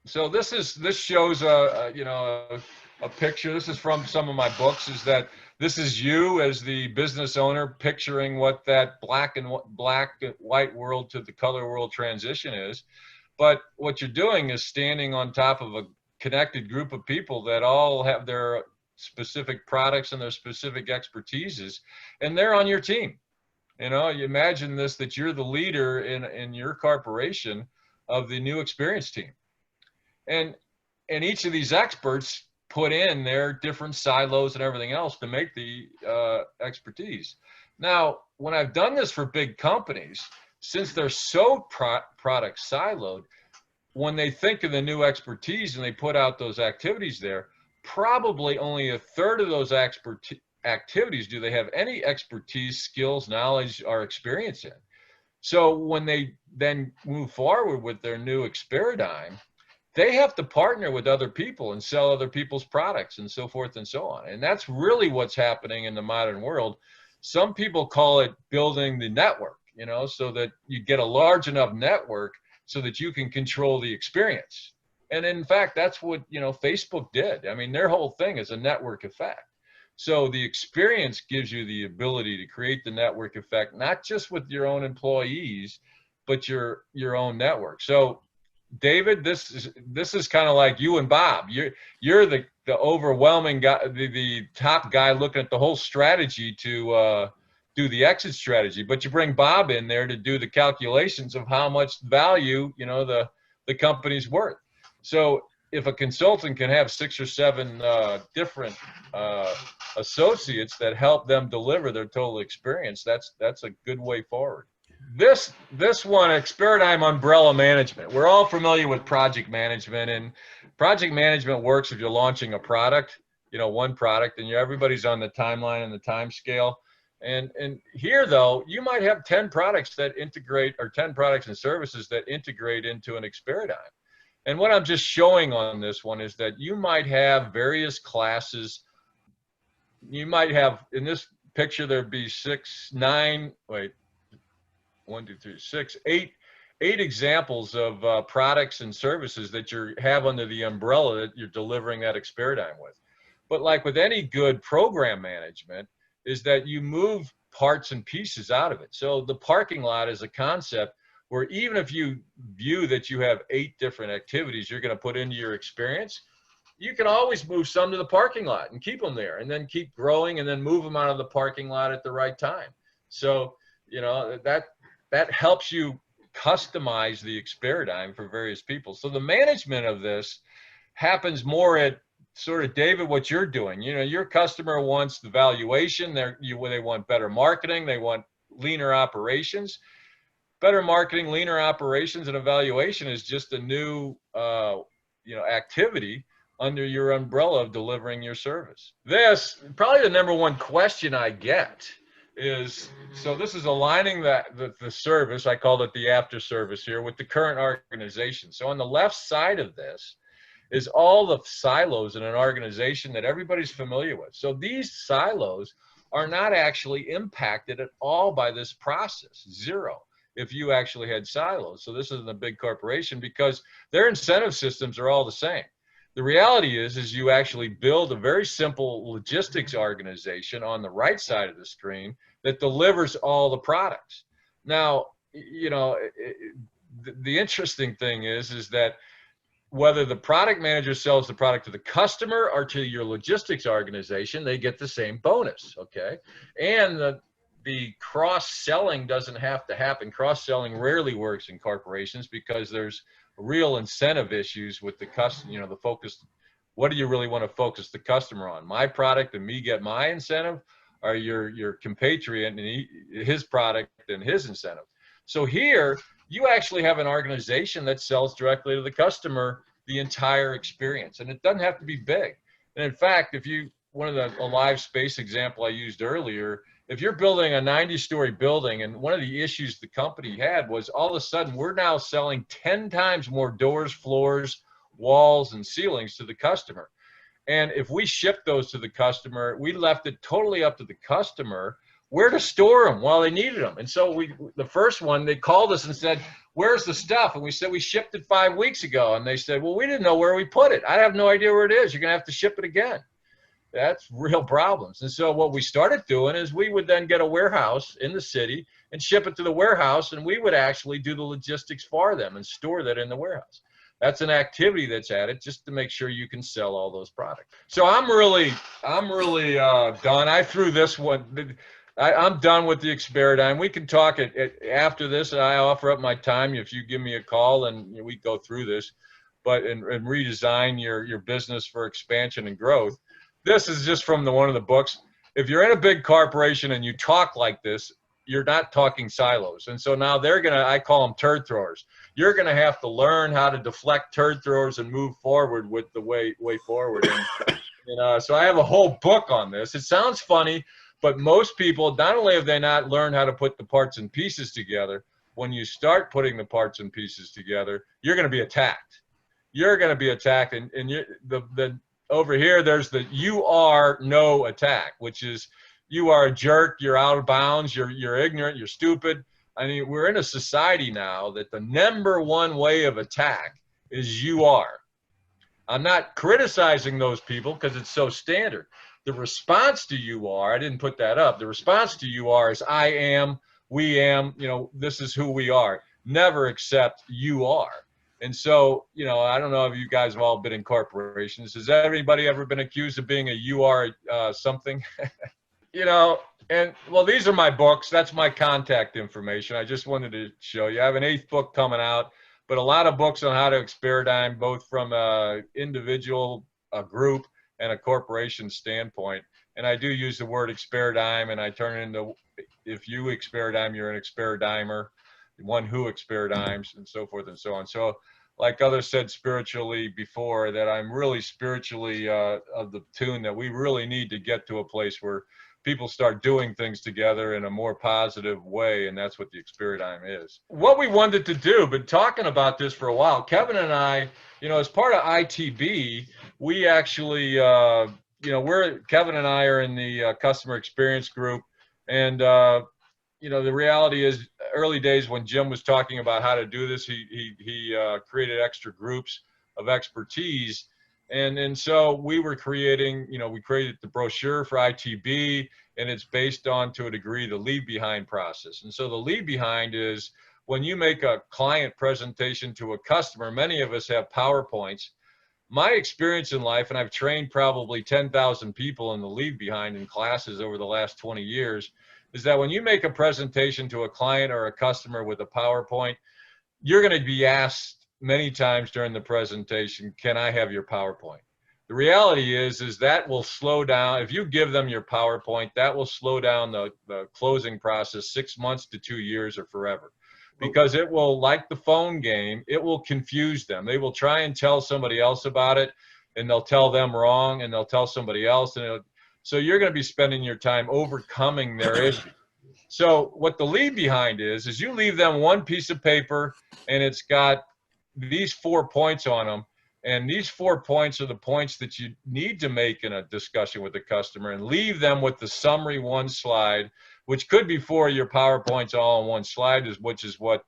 So this shows a picture. This is from some of my books. Is that this is you as the business owner picturing what that black and white world to the color world transition is. But what you're doing is standing on top of a connected group of people that all have their specific products and their specific expertises, and they're on your team. You imagine this, that you're the leader in your corporation of the new experience team. And each of these experts put in their different silos and everything else to make the expertise. Now, when I've done this for big companies, since they're so product siloed, when they think of the new expertise and they put out those activities there, probably only a third of those activities do they have any expertise, skills, knowledge, or experience in. So when they then move forward with their new Experidigm, they have to partner with other people and sell other people's products and so forth and so on. And that's really what's happening in the modern world. Some people call it building the network, so that you get a large enough network so that you can control the experience. And in fact, that's what, Facebook did. I mean, their whole thing is a network effect. So the experience gives you the ability to create the network effect, not just with your own employees, but your own network. So David, this is kind of like you and Bob. You're the overwhelming guy, the top guy looking at the whole strategy to do the exit strategy. But you bring Bob in there to do the calculations of how much value the company's worth. So if a consultant can have 6 or 7 different associates that help them deliver their total experience, that's a good way forward. This one, Experidigm umbrella management. We're all familiar with project management, and project management works if you're launching a product, one product, and everybody's on the timeline and the time scale. And here though, you might have 10 products that integrate, or 10 products and services that integrate into an Experidigm. And what I'm just showing on this one is that you might have various classes. You might have, in this picture, there'd be 8 examples of products and services that you have under the umbrella that you're delivering that Experidigm with. But like with any good program management, is that you move parts and pieces out of it. So the parking lot is a concept where even if you view that you have 8 different activities you're going to put into your experience, you can always move some to the parking lot and keep them there, and then keep growing, and then move them out of the parking lot at the right time. So, that helps you customize the Experidigm for various people. So the management of this happens more at sort of, David, what you're doing. Your customer wants the valuation. They want better marketing. They want leaner operations. Better marketing, leaner operations, and evaluation is just a new, activity under your umbrella of delivering your service. This, probably the number one question I get is, so this is aligning the service, I called it the after service here, with the current organization. So on the left side of this is all the silos in an organization that everybody's familiar with. So these silos are not actually impacted at all by this process, zero, if you actually had silos. So this isn't a big corporation because their incentive systems are all the same. The reality is you actually build a very simple logistics organization on the right side of the screen that delivers all the products. Now, the interesting thing is that whether the product manager sells the product to the customer or to your logistics organization, they get the same bonus, okay? And the cross-selling doesn't have to happen. Cross-selling rarely works in corporations because there's real incentive issues with the customer, the focus. What do you really want to focus the customer on? My product and me get my incentive, or your compatriot and his product and his incentive? So here, you actually have an organization that sells directly to the customer the entire experience, and it doesn't have to be big. And in fact, one of the live space example I used earlier, if you're building a 90-story building, and one of the issues the company had was all of a sudden we're now selling 10 times more doors, floors, walls, and ceilings to the customer. And if we shipped those to the customer, we left it totally up to the customer where to store them while they needed them. And so the first one, they called us and said, where's the stuff? And we said, we shipped it 5 weeks ago. And they said, well, we didn't know where we put it. I have no idea where it is. You're going to have to ship it again. That's real problems. And so what we started doing is we would then get a warehouse in the city and ship it to the warehouse, and we would actually do the logistics for them and store that in the warehouse. That's an activity that's added just to make sure you can sell all those products. So I'm really done. I threw this one. I'm done with the Experidigm. We can talk after this, and I offer up my time if you give me a call, and we go through this, but and redesign your business for expansion and growth. This is just from one of the books. If you're in a big corporation and you talk like this, you're not talking silos. And so now I call them turd throwers. You're gonna have to learn how to deflect turd throwers and move forward with the way forward. And so I have a whole book on this. It sounds funny, but most people, not only have they not learned how to put the parts and pieces together, when you start putting the parts and pieces together, you're gonna be attacked. You're gonna be attacked, and over here, there's the you are no attack, which is you are a jerk, you're out of bounds, you're ignorant, you're stupid. I mean, we're in a society now that the #1 way of attack is you are. I'm not criticizing those people because it's so standard. The response to you are, I didn't put that up, the response to you are is I am, we am, this is who we are. Never accept you are. And so, I don't know if you guys have all been in corporations. Has everybody ever been accused of being a you are something? And well, these are my books. That's my contact information. I just wanted to show you. I have an 8th book coming out, but a lot of books on how to Experidigm, both from an individual, a group, and a corporation standpoint. And I do use the word Experidigm, and I turn it into, if you Experidigm, you're an Experidimer, one who Experidigms, and so forth and so on. So like others said spiritually before, that I'm really spiritually of the tune that we really need to get to a place where people start doing things together in a more positive way, and that's what the Experidigm is. What we wanted to do, been talking about this for a while, Kevin and I, as part of ITB, we actually, Kevin and I are in the customer experience group, and the reality is, early days when Jim was talking about how to do this, he created extra groups of expertise. And so we were creating, we created the brochure for ITB, and it's based on, to a degree, the leave behind process. And so the leave behind is when you make a client presentation to a customer, many of us have PowerPoints. My experience in life, and I've trained probably 10,000 people in the leave behind in classes over the last 20 years, is that when you make a presentation to a client or a customer with a PowerPoint, you're going to be asked many times during the presentation, can I have your PowerPoint? The reality is that will slow down. If you give them your PowerPoint, that will slow down the closing process 6 months to 2 years or forever. Because it will, like the phone game, it will confuse them. They will try and tell somebody else about it, and they'll tell them wrong, and they'll tell somebody else, and so you're going to be spending your time overcoming their issue. So what the leave behind is you leave them one piece of paper, and it's got these 4 points on them. And these 4 points are the points that you need to make in a discussion with the customer, and leave them with the summary one slide, which could be 4 of your PowerPoints all on one slide, which is what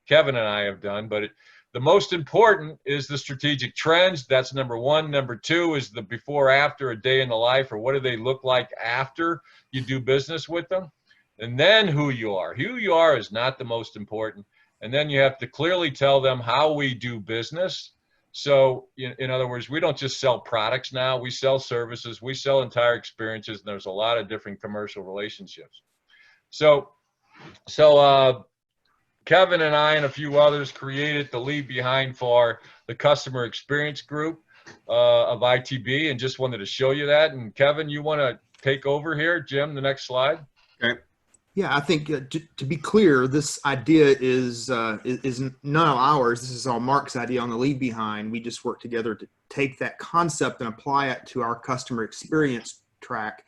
Kevin and I have done. But the most important is the strategic trends. That's #1. #2 is the before, after, a day in the life, or what do they look like after you do business with them. And then who you are. Who you are is not the most important. And then you have to clearly tell them how we do business. So in other words, we don't just sell products now, we sell services, we sell entire experiences, and there's a lot of different commercial relationships. So Kevin and I and a few others created the leave behind for the customer experience group of ITB, and just wanted to show you that. And Kevin, you want to take over here? Jim, the next slide. Okay. Yeah, I think to be clear, this idea is none of ours. This is all Mark's idea on the leave behind. We just work together to take that concept and apply it to our customer experience track.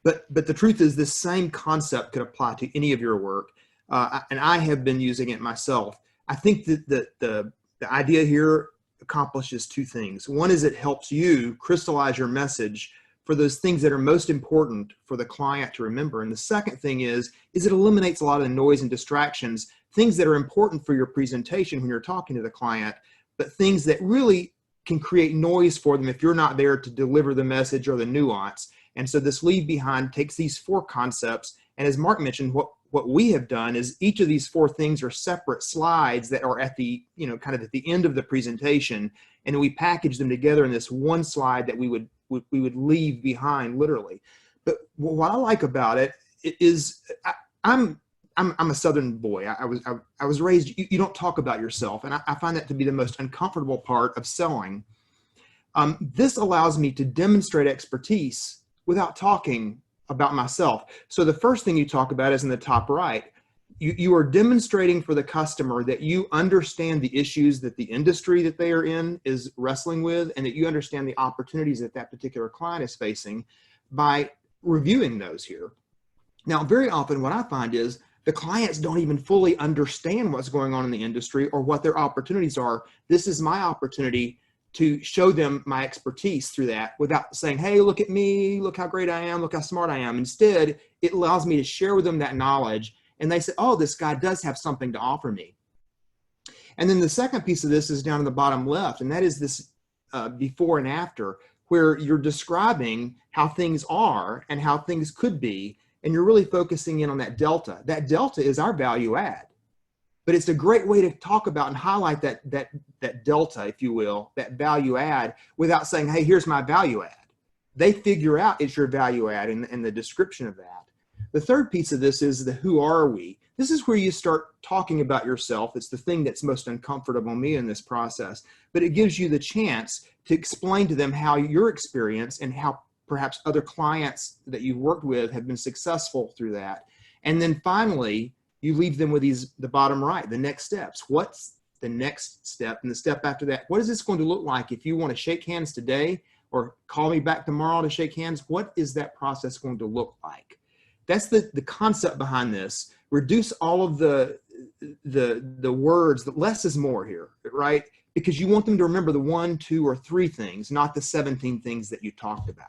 But the truth is, this same concept could apply to any of your work, and I have been using it myself. I think that the idea here accomplishes 2 things. One is it helps you crystallize your message for those things that are most important for the client to remember. And the second thing is it eliminates a lot of the noise and distractions, things that are important for your presentation when you're talking to the client, but things that really can create noise for them if you're not there to deliver the message or the nuance. And so this leave behind takes these 4 concepts. And as Mark mentioned, what we have done is each of these 4 things are separate slides that are at the, kind of at the end of the presentation. And then we package them together in this one slide that we would leave behind literally. But what I like about it is I'm a Southern boy. I was raised, you don't talk about yourself. And I find that to be the most uncomfortable part of selling. This allows me to demonstrate expertise without talking about myself. So the first thing you talk about is in the top right. You are demonstrating for the customer that you understand the issues that the industry that they are in is wrestling with, and that you understand the opportunities that that particular client is facing by reviewing those here. Now, very often what I find is the clients don't even fully understand what's going on in the industry or what their opportunities are. This is my opportunity to show them my expertise through that without saying, hey, look at me, look how great I am, look how smart I am. Instead, it allows me to share with them that knowledge. And they say, oh, this guy does have something to offer me. And then the second piece of this is down in the bottom left, and that is this before and after, where you're describing how things are and how things could be, and you're really focusing in on that delta. That delta is our value add. But it's a great way to talk about and highlight that delta, if you will, that value add, without saying, hey, here's my value add. They figure out it's your value add in the description of that. The third piece of this is the who are we. This is where you start talking about yourself. It's the thing that's most uncomfortable to me in this process, but it gives you the chance to explain to them how your experience and how perhaps other clients that you've worked with have been successful through that. And then finally, you leave them with the bottom right, the next steps. What's the next step? And the step after that, what is this going to look like if you want to shake hands today or call me back tomorrow to shake hands? What is that process going to look like? That's the concept behind this. Reduce all of the words. Less is more here, right? Because you want them to remember the 1, 2, or 3 things, not the 17 things that you talked about.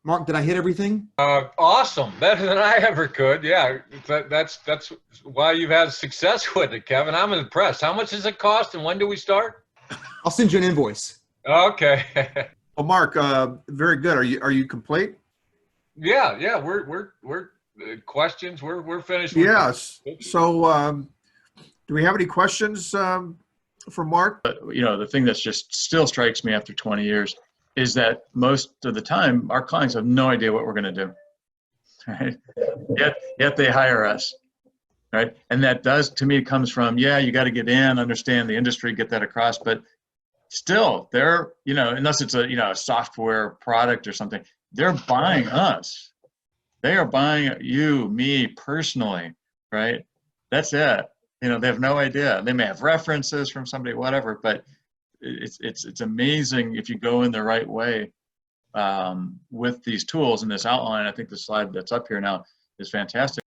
Mark, did I hit everything? Awesome, better than I ever could. Yeah, that's why you've had success with it, Kevin. I'm impressed. How much does it cost, and when do we start? I'll send you an invoice. Okay. Well, Mark, very good. Are you complete? Yeah. We're questions. We're finished. With Yes. So, do we have any questions for Mark? The thing that's just still strikes me after 20 years is that most of the time our clients have no idea what we're going to do, right? Yet they hire us, right? And that does, to me, it comes from, yeah, you got to get in, understand the industry, get that across, but still they're, unless it's a software product or something, they're buying us. They are buying you, me personally, right? That's it. They have no idea. They may have references from somebody, whatever, but it's amazing if you go in the right way with these tools and this outline. I think the slide that's up here now is fantastic.